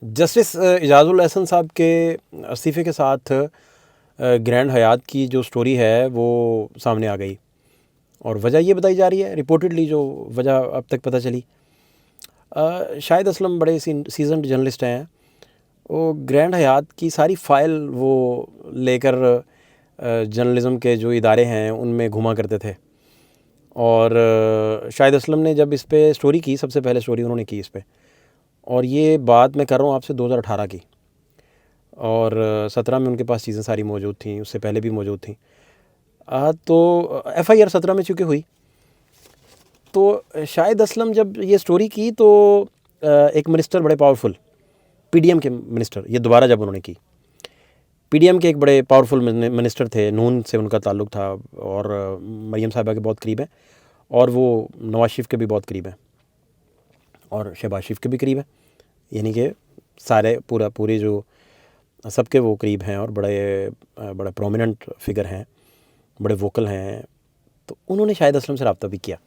Justice Ijazul Ehsan साहब के इस्तीफ़े के साथ ग्रैंड हयात की जो स्टोरी है वो सामने आ गई और वजह ये बताई जा रही है, रिपोर्टेडली जो वजह अब तक पता चली, शाहिद असलम बड़े सीजन्ड जर्नलिस्ट हैं। वो ग्रैंड हयात की सारी फ़ाइल वो लेकर जर्नलिज़म के जो इदारे हैं उनमें घुमा करते थे। और शाहिद असलम ने जब इस पे स्टोरी की, सबसे पहले स्टोरी उन्होंने की इस पे, और ये बात मैं कर रहा हूँ आपसे 2018 की, और 17 में उनके पास चीज़ें सारी मौजूद थी, उससे पहले भी मौजूद थी। तो FIR 17 में चूँकि हुई, तो शाहिद असलम जब ये स्टोरी की तो एक मिनिस्टर बड़े पावरफुल, PDM के मिनिस्टर, ये दोबारा जब उन्होंने की, PDM के एक बड़े पावरफुल मिनिस्टर थे, नून से उनका ताल्लुक़ था और मरीम साहिबा के बहुत करीब हैं, और वो नवाज शरीफ के भी बहुत करीब हैं और शहबाज शरीफ के भी करीब हैं, यानी कि सारे पूरे जो सबके वो करीब हैं और बड़े प्रोमिनेंट फिगर हैं, बड़े वोकल हैं। तो उन्होंने शाहिद असलम से रब्ता भी किया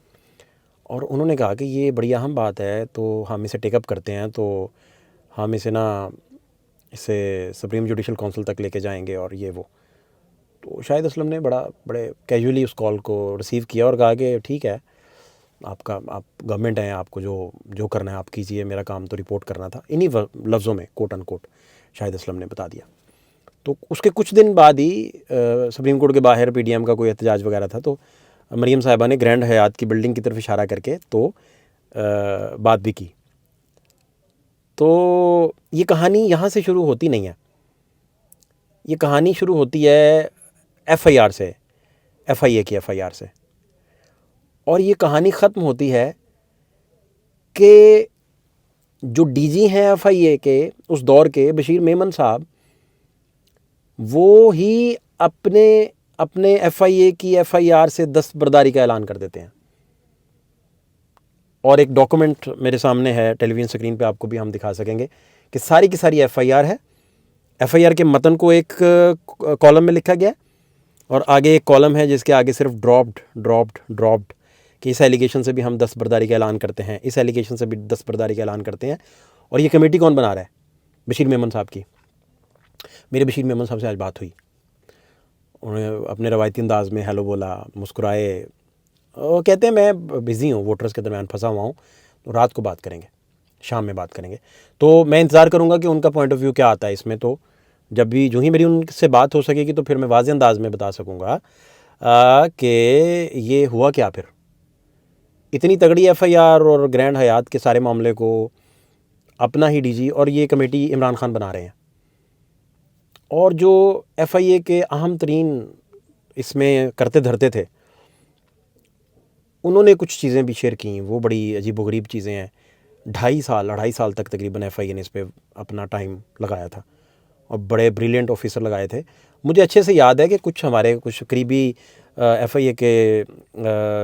और उन्होंने कहा कि ये बड़ी अहम बात है, तो हम इसे टेकअप करते हैं, तो हम इसे सुप्रीम जुडिशल काउंसिल तक लेके जाएंगे और ये वो। तो शाहिद असलम ने बड़े कैजुअली उस कॉल को रिसीव किया और कहा कि ठीक है, आप गवर्नमेंट हैं, आपको जो करना है आप कीजिए, मेरा काम तो रिपोर्ट करना था। इन्हीं लफ्ज़ों में कोट अनकोट शाहिद असलम ने बता दिया। तो उसके कुछ दिन बाद ही सुप्रीम कोर्ट के बाहर PDM का कोई एहतजाज वगैरह था, तो मरीम साहिबा ने ग्रैंड हयात की बिल्डिंग की तरफ इशारा करके तो बात भी की। तो ये कहानी यहाँ से शुरू होती नहीं है, ये कहानी शुरू होती है FIR से, FIA की FIR से, और ये कहानी ख़त्म होती है कि जो DG हैं FIA के उस दौर के, बशीर मेमन साहब, वो ही अपने FIA की FIR से दस्तबरदारी का ऐलान कर देते हैं। और एक डॉक्यूमेंट मेरे सामने है, टेलीविज़न स्क्रीन पे आपको भी हम दिखा सकेंगे कि सारी की सारी FIR है। FIR के मतन को एक कॉलम में लिखा गया है और आगे एक कॉलम है जिसके आगे सिर्फ ड्रॉप्ड कि इस एलिगेशन से भी हम दस्तबरदारी का ऐलान करते हैं, इस एलिगेशन से भी दस्तबरदारी का ऐलान करते हैं। और ये कमेटी कौन बना रहा है? बशीर मेमन साहब की। मेरे बशीर मेमन साहब से आज बात हुई, उन्होंने अपने रवायती अंदाज में हेलो बोला, मुस्कुराए, वो कहते हैं मैं बिज़ी हूँ, वोटर्स के दरमियान फंसा हुआ हूँ, तो रात को बात करेंगे, शाम में बात करेंगे। तो मैं इंतज़ार करूँगा कि उनका पॉइंट ऑफ व्यू क्या आता है इसमें। तो जब भी जो ही मेरी उनसे बात हो सकेगी तो फिर मैं वाज़ेह अंदाज में बता सकूँगा कि ये हुआ क्या। फिर इतनी तगड़ी FIR और ग्रैंड हयात के सारे मामले को अपना ही DG और ये कमेटी इमरान खान बना रहे हैं, और जो FIA के अहम तरीन इसमें करते धरते थे, उन्होंने कुछ चीज़ें भी शेयर की, वो बड़ी अजीबोगरीब चीज़ें हैं। 2.5 साल तक तकरीबन FIA ने इस पर अपना टाइम लगाया था और बड़े ब्रिलियंट ऑफिसर लगाए थे। मुझे अच्छे से याद है कि कुछ करीबी FIA के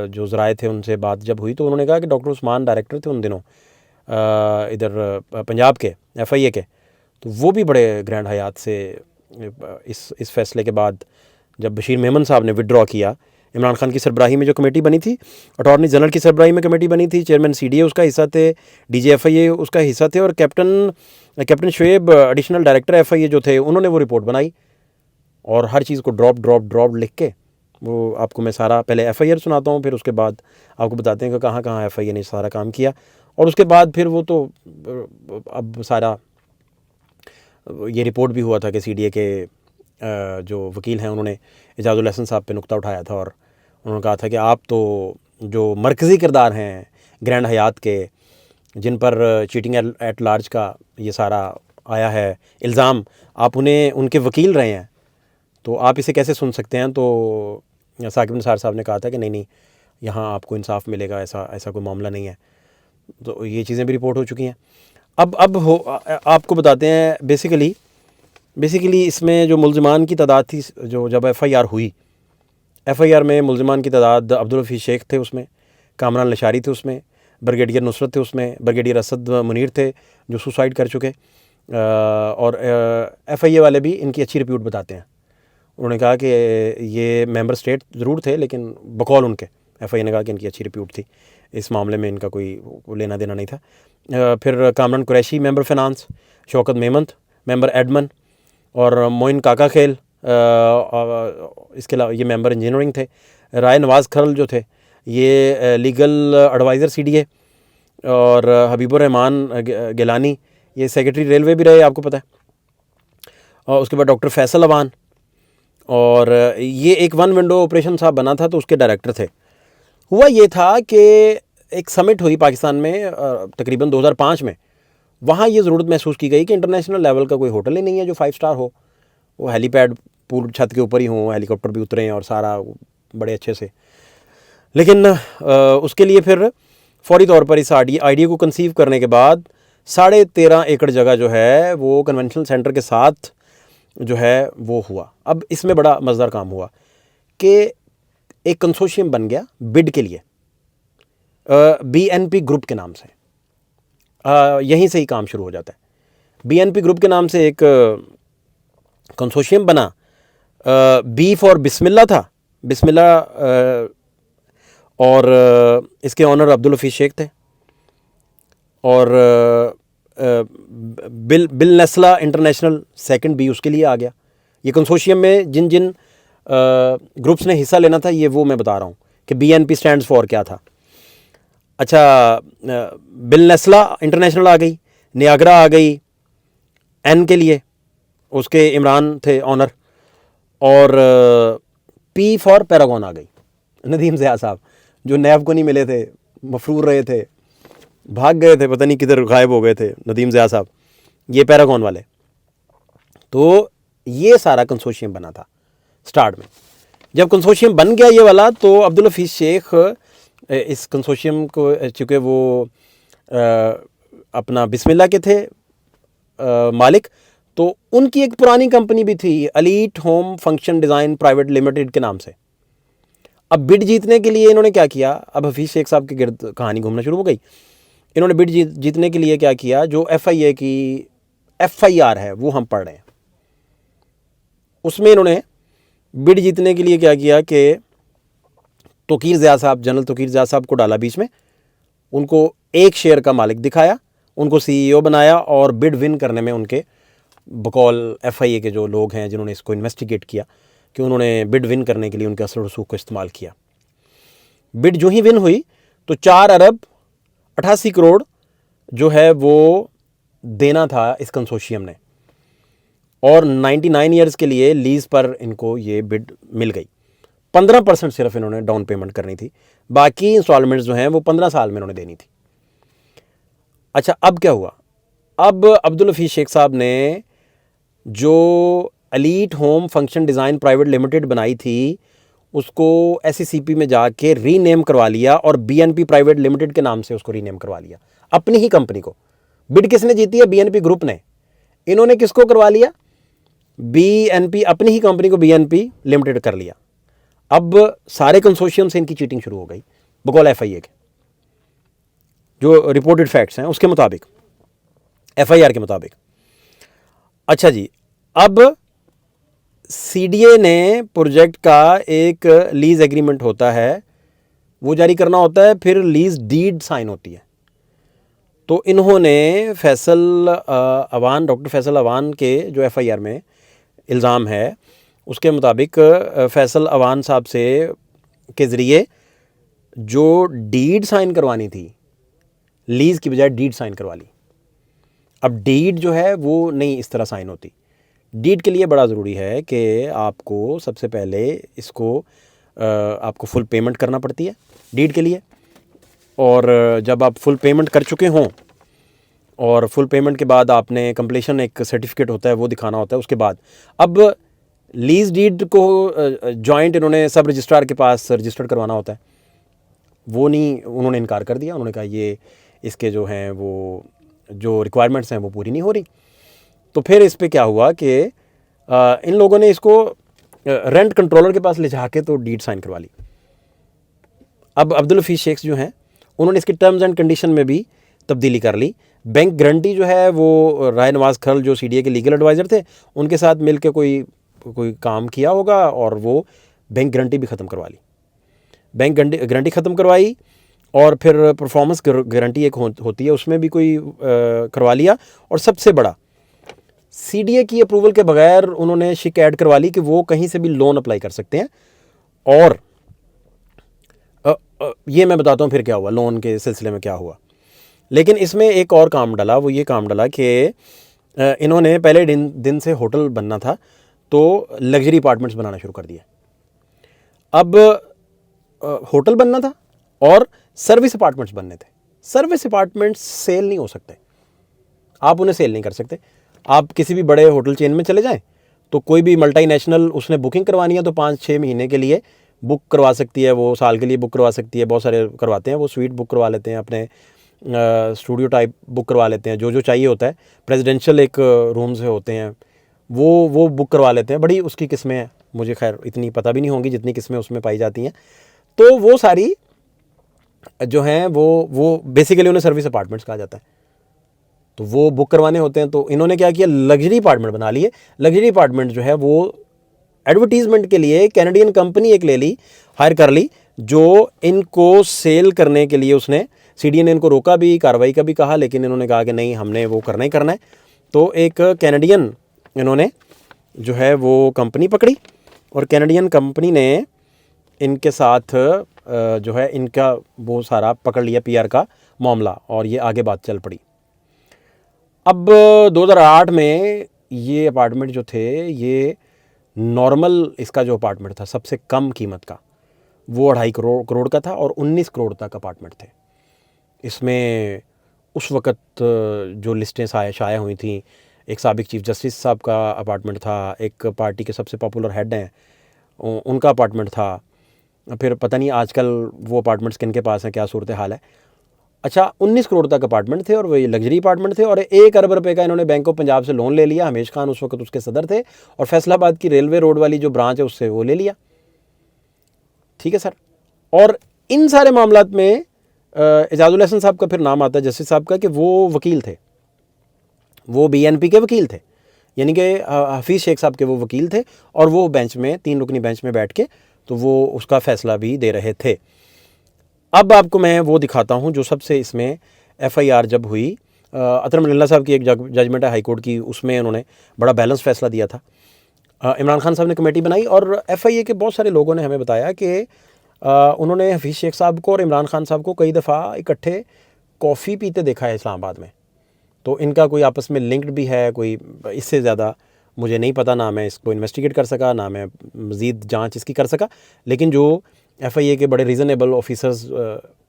जो ज़राए थे उनसे बात जब हुई तो उन्होंने कहा कि डॉक्टर उस्मान डायरेक्टर थे उन दिनों इधर पंजाब के FIA के, तो वो भी बड़े ग्रैंड हयात से इस फैसले के बाद जब बशीर मेमन साहब ने विड्रॉ किया, इमरान खान की सरबराही में जो कमेटी बनी थी, अटॉर्नी जनरल की सरबराही में कमेटी बनी थी, चेयरमैन CDA उसका हिस्सा थे, DG FIA उसका हिस्सा थे, और captain Shoaib additional director FIA जो थे, उन्होंने वो रिपोर्ट बनाई और हर चीज़ को ड्रॉप लिख के, वो आपको मैं सारा पहले FIR सुनाता हूँ, फिर उसके बाद आपको बताते हैं कि कहाँ कहाँ FIA ने सारा काम किया। और उसके बाद फिर वो तो अब सारा ये रिपोर्ट भी हुआ था कि CDA के जो वकील हैं उन्होंने इजाज़ुल एहसन साहब पे नुक्ता उठाया था और उन्होंने कहा था कि आप तो जो मरकज़ी किरदार हैं ग्रैंड हयात के, जिन पर चीटिंग एट लार्ज का ये सारा आया है इल्ज़ाम, आप उनके वकील रहे हैं, तो आप इसे कैसे सुन सकते हैं। तो साकिब निसार साहब ने कहा था कि नहीं, यहाँ आपको इंसाफ मिलेगा, ऐसा कोई मामला नहीं है। तो ये चीज़ें भी रिपोर्ट हो चुकी हैं। अब आपको बताते हैं बेसिकली इसमें जो मुल्ज़िमान की तादाद थी, जो जब FIR हुई, FIR में मुल्ज़िमान की तादाद अब्दुल हफीज़ शेख थे उसमें, कामरान लशारी थे उसमें, ब्रिगेडियर नुसरत थे उसमें, ब्रिगेडियर असद मुनीर थे जो सुसाइड कर चुके, और FIA वाले भी इनकी अच्छी रिप्यूट बताते हैं। उन्होंने कहा कि ये मेंबर स्टेट ज़रूर थे लेकिन बकौल उनके FIA ने कहा कि इनकी अच्छी रिप्यूट थी, इस मामले में इनका कोई लेना देना नहीं था। फिर Kamran Qureshi member finance, Shaukat Memant member admin और मोइन काका खेल, इसके अलावा ये मेंबर इंजीनियरिंग थे। राय नवाज़ खरल जो थे ये लीगल एडवाइज़र CDA, और हबीबुर रहमान गिलानी ये सेक्रेटरी रेलवे भी रहे, आपको पता है। और उसके बाद डॉक्टर फैसल अवान, और ये एक वन विंडो ऑपरेशन साहब बना था तो उसके डायरेक्टर थे। हुआ ये था कि एक समिट हुई पाकिस्तान में तकरीबन 2005 में। वहाँ ये ज़रूरत महसूस की गई कि इंटरनेशनल लेवल का कोई होटल ही नहीं है जो 5 स्टार हो, वो हेलीपैड पूरी छत के ऊपर ही हो, हेलीकॉप्टर भी उतरे और सारा बड़े अच्छे से। लेकिन उसके लिए फिर फौरी तौर पर इस आइडिया को कंसीव करने के बाद 13.5 एकड़ जगह जो है वो कन्वेंशनल सेंटर के साथ जो है वो हुआ। अब इसमें बड़ा मज़ेदार काम हुआ कि एक कंसोर्शियम बन गया बिड के लिए, BNP ग्रुप के नाम से। यहीं से ही काम शुरू हो जाता है। BNP ग्रुप के नाम से एक कंसोर्शियम बना। B फॉर बिस्मिल्ला था, बिस्मिल्ला, और इसके ऑनर अब्दुल हफीज़ शेख थे, और bill Nasla international second B उसके लिए आ गया। ये कंसोर्शियम में जिन जिन ग्रुप्स ने हिस्सा लेना था ये वो मैं बता रहा हूँ कि BNP स्टैंड्स फॉर क्या था। अच्छा, बिल नेस्ला इंटरनेशनल आ गई, नियाग्रा आ गई N के लिए, उसके इमरान थे ऑनर, और P फॉर पैरागॉन आ गई, नदीम ज़िया साहब जो नैब को नहीं मिले थे, मफरूर रहे थे, भाग गए थे, पता नहीं किधर गायब हो गए थे नदीम ज़िया साहब, ये पैरागॉन वाले। तो ये सारा कंसोर्शियम बना था स्टार्ट में। जब कंसोर्शियम बन गया ये वाला तो अब्दुल हफीज़ शेख इस कंसोर्शियम को, चूँकि वो अपना बिस्मिल्ला के थे मालिक, तो उनकी एक पुरानी कंपनी भी थी elite home function design private limited के नाम से। अब बिड जीतने के लिए इन्होंने क्या किया, अब हफीज़ शेख साहब के गिर्द कहानी घूमना शुरू हो गई। इन्होंने बिड जीतने के लिए क्या किया, जो FIA की FIR है वो हम पढ़ रहे हैं, उसमें इन्होंने बिड जीतने के लिए क्या किया कि तोकीर ज़िया साहब, जनरल तोकीर ज़िया साहब को डाला बीच में, उनको एक शेयर का मालिक दिखाया, उनको CEO बनाया, और बिड विन करने में उनके बकौल FIA के जो लोग हैं जिन्होंने इसको इन्वेस्टिगेट किया कि उन्होंने बिड विन करने के लिए उनके असर रसूख को इस्तेमाल किया। बिड जो ही विन हुई तो 4 अरब 88 करोड़ जो है वो देना था इस कंसोर्शियम ने, और 99 ईयर्स के लिए लीज़ पर इनको ये बिड मिल गई। 15% सिर्फ इन्होंने डाउन पेमेंट करनी थी, बाकी इंस्टॉलमेंट्स जो हैं वो 15 साल में इन्होंने देनी थी। अच्छा, अब क्या हुआ, अब अब्दुल हफीज़ शेख साहब ने जो elite home function design private limited बनाई थी उसको SECP में जाके रीनेम करवा लिया, और BNP प्राइवेट लिमिटेड के नाम से उसको रीनेम करवा लिया, अपनी ही कंपनी को। बिड किसने जीती है, BNP ग्रुप ने। इन्होंने किसको करवा लिया, BNP, अपनी ही कंपनी को BNP लिमिटेड कर लिया। अब सारे कंसोर्शियम से इनकी चीटिंग शुरू हो गई बकौल FIA के, जो रिपोर्टेड फैक्ट्स हैं उसके मुताबिक, FIR के मुताबिक। अच्छा जी, अब CDA ने प्रोजेक्ट का एक लीज़ एग्रीमेंट होता है, वो जारी करना होता है, फिर लीज़ डीड साइन होती है। तो इन्होंने फैसल अवान, डॉक्टर फैसल अवान के जो FIR में इल्ज़ाम है उसके मुताबिक फैसल अवान साहब से के ज़रिए जो डीड साइन करवानी थी, लीज़ की बजाय डीड साइन करवा ली। अब डीड जो है वो नहीं इस तरह साइन होती। डीड के लिए बड़ा ज़रूरी है कि आपको सबसे पहले इसको आपको फुल पेमेंट करना पड़ती है डीड के लिए, और जब आप फुल पेमेंट कर चुके हों और फुल पेमेंट के बाद आपने कंप्लीशन एक सर्टिफिकेट होता है वो दिखाना होता है। उसके बाद अब लीज़ डीड को जॉइंट इन्होंने सब रजिस्ट्रार के पास रजिस्टर्ड करवाना होता है, वो नहीं, उन्होंने इनकार कर दिया। उन्होंने कहा ये इसके जो हैं वो जो रिक्वायरमेंट्स हैं वो पूरी नहीं हो रही। तो फिर इस पे क्या हुआ कि इन लोगों ने इसको रेंट कंट्रोलर के पास ले जाके तो डीड साइन करवा ली। अब अब्दुल हफीज़ शेख जो हैं उन्होंने इसके टर्म्स एंड कंडीशन में भी तब्दीली कर ली। बैंक गारंटी जो है वो राय नवाज़ खरल जो CDA के लीगल एडवाइज़र थे उनके साथ मिल के कोई काम किया होगा, और वो बैंक गारंटी भी ख़त्म करवा ली। बैंक गारंटी ख़त्म करवाई, और फिर परफॉर्मेंस गारंटी एक होती है, उसमें भी कोई करवा लिया। और सबसे बड़ा, CDA की अप्रूवल के बगैर उन्होंने शिक ऐड करवा ली कि वो कहीं से भी लोन अप्लाई कर सकते हैं। और ये मैं बताता हूँ फिर क्या हुआ, लोन के सिलसिले में क्या हुआ। लेकिन इसमें एक और काम डला, वो ये काम डला कि इन्होंने पहले दिन से होटल बनना था, तो लग्जरी अपार्टमेंट्स बनाना शुरू कर दिया। अब होटल बनना था और सर्विस अपार्टमेंट्स बनने थे। सर्विस अपार्टमेंट्स सेल नहीं हो सकते, आप उन्हें सेल नहीं कर सकते। आप किसी भी बड़े होटल चेन में चले जाएं, तो कोई भी मल्टीनेशनल उसने बुकिंग करवानी है तो 5-6 महीने के लिए बुक करवा सकती है, वो साल के लिए बुक करवा सकती है, बहुत सारे करवाते हैं। वो स्वीट बुक करवा लेते हैं, अपने स्टूडियो टाइप बुक करवा लेते हैं, जो जो चाहिए होता है। प्रेसिडेंशियल एक रूम्स होते हैं, वो बुक करवा लेते हैं। बड़ी उसकी किस्में हैं, मुझे खैर इतनी पता भी नहीं होंगी जितनी किस्में उसमें पाई जाती हैं। तो वो सारी जो हैं वो बेसिकली उन्हें सर्विस अपार्टमेंट्स कहा जाता है। तो वो बुक करवाने होते हैं। तो इन्होंने क्या किया, लग्जरी अपार्टमेंट बना लिए। लग्जरी अपार्टमेंट जो है वो एडवर्टीजमेंट के लिए कैनेडियन कंपनी एक ले ली, हायर कर ली, जो इनको सेल करने के लिए उसने, CDA ने इनको रोका भी, कार्रवाई का भी कहा, लेकिन इन्होंने कहा कि नहीं, हमने वो करना ही करना है। तो एक कैनेडियन इन्होंने जो है वो कंपनी पकड़ी, और कैनेडियन कंपनी ने इनके साथ जो है इनका वो सारा पकड़ लिया PR का मामला, और ये आगे बात चल पड़ी। अब 2008 में ये अपार्टमेंट जो थे, ये नॉर्मल इसका जो अपार्टमेंट था सबसे कम कीमत का, वो 2.5 करोड़ का था, और 19 करोड़ तक अपार्टमेंट थे। इसमें उस वक़्त जो लिस्टें शाया हुई थी, एक साबिक चीफ जस्टिस साहब का अपार्टमेंट था, एक पार्टी के सबसे पॉपुलर हेड हैं उनका अपार्टमेंट था, फिर पता नहीं आजकल वो अपार्टमेंट्स किन के पास हैं, क्या सूरत हाल है। अच्छा, 19 करोड़ तक अपार्टमेंट थे, और वही लग्जरी अपार्टमेंट थे। और 1 अरब रुपए का इन्होंने बैंक ऑफ पंजाब से लोन ले लिया। हमेश खान उस वक्त उसके सदर थे, और फैसलाबाद की रेलवे रोड वाली जो ब्रांच है उससे वो ले लिया। ठीक है सर। और इन सारे मामलात में एजाजुल हसन साहब का फिर नाम आता है, जस्टिस साहब का, कि वो वकील थे, वो BNP के वकील थे, यानी कि हफीज़ शेख साहब के वो वकील थे, और वो बेंच में, 3 रुकनी बेंच में बैठ के तो वो उसका फ़ैसला भी दे रहे थे। अब आपको मैं वो दिखाता हूँ जो सबसे इसमें FIR जब हुई, अतरम लिल्ला साहब की एक जजमेंट है हाई कोर्ट की, उसमें उन्होंने बड़ा बैलेंस फ़ैसला दिया था। इमरान खान साहब ने कमेटी बनाई, और FIA के बहुत सारे लोगों ने हमें बताया कि उन्होंने हफीज़ शेख साहब को और इमरान खान साहब को कई दफ़ा इकट्ठे कॉफ़ी पीते देखा है इस्लामाबाद में। तो इनका कोई आपस में लिंक्ड भी है कोई, इससे ज़्यादा मुझे नहीं पता, ना मैं इसको इन्वेस्टिगेट कर सका, ना मैं मज़ीद जांच इसकी कर सका। लेकिन जो FIA के बड़े रीज़नेबल ऑफिसर्स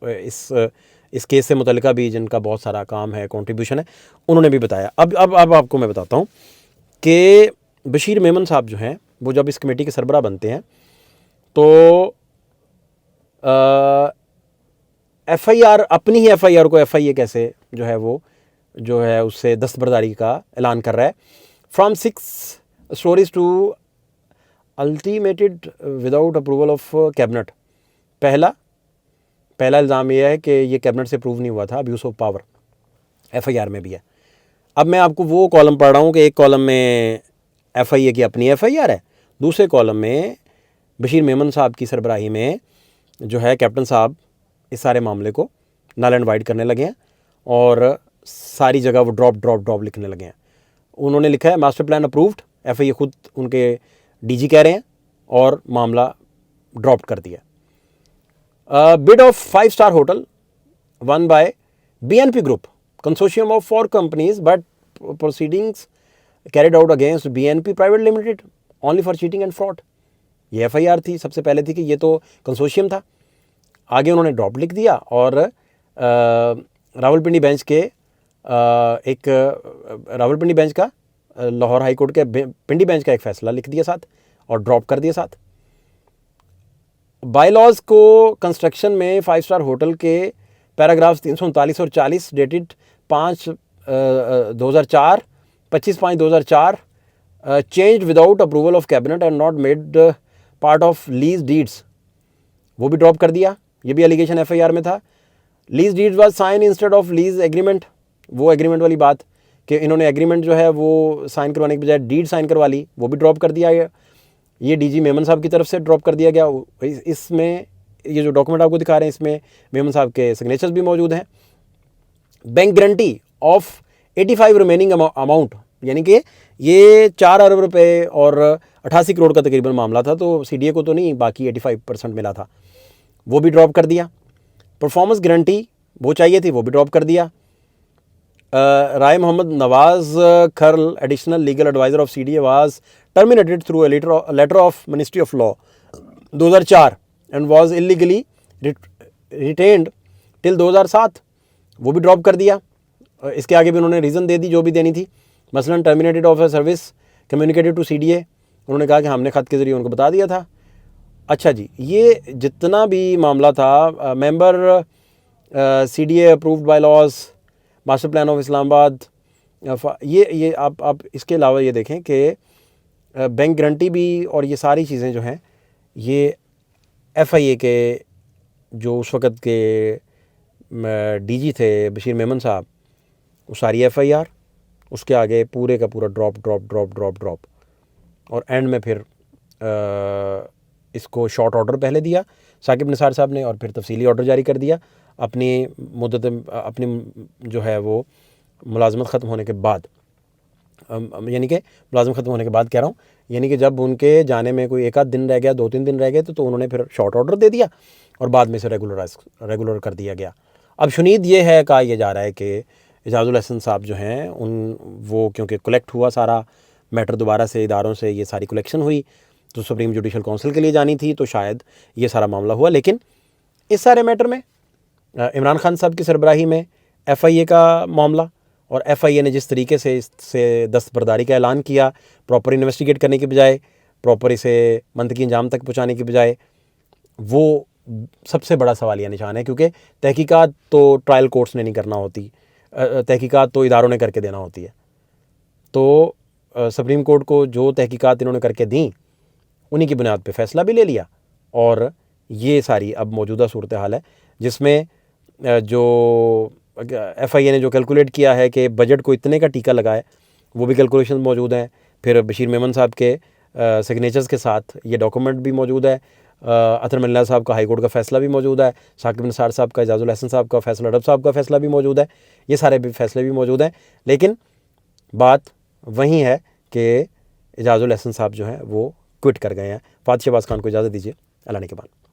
इस केस से मुतल्लिका भी, जिनका बहुत सारा काम है, कंट्रीब्यूशन है, उन्होंने भी बताया। अब आपको मैं बताता हूँ कि बशीर मेमन साहब जो हैं, वो जब इस कमेटी के सरबराह बनते हैं, तो FIR, अपनी ही FIR को FIA कैसे जो है वो जो है उससे दस्तबरदारी का ऐलान कर रहा है। From 6 stories to ultimated without approval of cabinet. पहला इल्ज़ाम यह है कि ये कैबिनेट से अप्रूव नहीं हुआ था, अब्यूज़ ऑफ पावर FIR में भी है। अब मैं आपको वो कॉलम पढ़ रहा हूँ कि एक कॉलम में FIA की अपनी FIR है, दूसरे कॉलम में बशीर मेमन साहब की सरबराही में जो है कैप्टन साहब इस सारे मामले को नल एंड वाइड करने लगे हैं, और सारी जगह वो ड्रॉप लिखने लगे हैं। उन्होंने लिखा है मास्टर प्लान अप्रूव्ड, FIA खुद उनके DG कह रहे हैं, और मामला ड्रॉप कर दिया। Bid of 5-star hotel one by BNP group consortium of 4 companies, but proceedings carried out against BNP private limited only for cheating and fraud. ये FIR थी, सबसे पहले थी कि ये तो कंसोर्शियम था। आगे उन्होंने ड्रॉप लिख दिया, और रावलपिंडी बेंच के रावलपिंडी बेंच का, लाहौर हाई कोर्ट के पिंडी बेंच का एक फ़ैसला लिख दिया साथ, और ड्रॉप कर दिया साथ। बायलॉज को कंस्ट्रक्शन में 5-star होटल के पैराग्राफ्स 339 और 40 dated 5/2004, 25/5/2004 changed without approval of cabinet and not made part of lease deeds, वो भी ड्रॉप कर दिया। ये भी एलिगेशन FIR में था। Lease deeds was sign instead of lease agreement, वो एग्रीमेंट वाली बात कि इन्होंने एग्रीमेंट जो है वो साइन करवाने के बजाय डीड साइन करवा ली, वो भी ड्रॉप कर दिया गया। ये DG मेमन साहब की तरफ से ड्रॉप कर दिया गया। इसमें ये जो डॉक्यूमेंट आपको दिखा रहे हैं इसमें मेमन साहब के सिग्नेचर्स भी मौजूद हैं। Bank guarantee of 85 remaining amount, यानी कि ये 4 अरब रुपए और 88 करोड़ का तकरीबन मामला था, तो सीडीए को तो नहीं, बाकी 85% मिला था, वो भी ड्रॉप कर दिया। परफॉर्मेंस गारंटी वो चाहिए थी, वो भी ड्रॉप कर दिया। Rai Mohammad Nawaz Kharal, additional legal adviser of CDA, was terminated through letter of ministry of law 2004 and was illegally retained till 2007, वो भी ड्रॉप कर दिया। इसके आगे भी उन्होंने रीज़न दे दी जो भी देनी थी, मसलन terminated of a service communicated to CDA, उन्होंने कहा कि हमने ख़त के ज़रिए उनको बता दिया था। अच्छा जी, ये जितना भी मामला था, member CDA approved by laws, master plan of Islamabad, ये आप इसके अलावा ये देखें कि बैंक गारंटी भी और ये सारी चीज़ें जो हैं ये एफआईए के जो उस वक़्त के डीजी थे बशीर मेमन साहब, वो सारी एफआईआर, उसके आगे पूरे का पूरा ड्रॉप और एंड में फिर इसको शॉर्ट ऑर्डर पहले दिया साकिब निसार साहब ने और फिर तफसीली ऑर्डर जारी कर दिया अपनी मुद्दत, अपनी जो है वो मुलाजमत ख़त्म होने के बाद, यानी कि मुलाजमत ख़त्म होने के बाद कह रहा हूँ, यानी कि जब उनके जाने में कोई एक आध दिन रह गया, 2-3 दिन रह गए, तो उन्होंने फिर शॉर्ट ऑर्डर दे दिया और बाद में से रेगुलर कर दिया गया। अब शुनीद ये है, कहा यह जा रहा है कि एजाजुल हसन साहब जो हैं वो क्योंकि कलेक्ट हुआ सारा मैटर, दोबारा से इदारों से ये सारी कलेक्शन हुई, तो सुप्रीम जुडिशल काउंसिल के लिए जानी थी, तो शायद ये सारा मामला हुआ। लेकिन इस सारे मैटर में इमरान खान साहब की सरबराही में एफआईए का मामला, और एफआईए ने जिस तरीके से इससे दस्तबरदारी का ऐलान किया, प्रॉपर इन्वेस्टिगेट करने के बजाय, प्रॉपर इसे मंतकी अंजाम तक पहुँचाने के बजाय, वो सबसे बड़ा सवालिया निशान है। क्योंकि तहकीकात तो ट्रायल कोर्ट्स ने नहीं करना होती, तहकीकात तो इदारों ने करके देना होती है। तो सुप्रीम कोर्ट को जो तहकीकात इन्होंने करके दी, उन्हीं की बुनियाद पे फ़ैसला भी ले लिया, और ये सारी अब मौजूदा सूरत हाल है, जिसमें जो एफआईए ने जो कैलकुलेट किया है कि बजट को इतने का टीका लगाए, वो भी कैलकुलेशन मौजूद हैं। फिर बशीर मेमन साहब के सिग्नेचर्स के साथ ये डॉक्यूमेंट भी मौजूद है, अतर मिल्ला साहब का हाई कोर्ट का फ़ैसला भी मौजूद है, साकिब निसार साहब का, एजाजुल हसन साहब का फ़ैसला, अरब साहब का फ़ैसला भी मौजूद है, ये सारे भी फ़ैसले भी मौजूद हैं। लेकिन बात वही है कि एजाजुल हसन साहब जो हैं वो क्विट कर गए हैं। फातिह शहबाज खान को इजाज़त दीजिए, अल्लाह ने के बाद।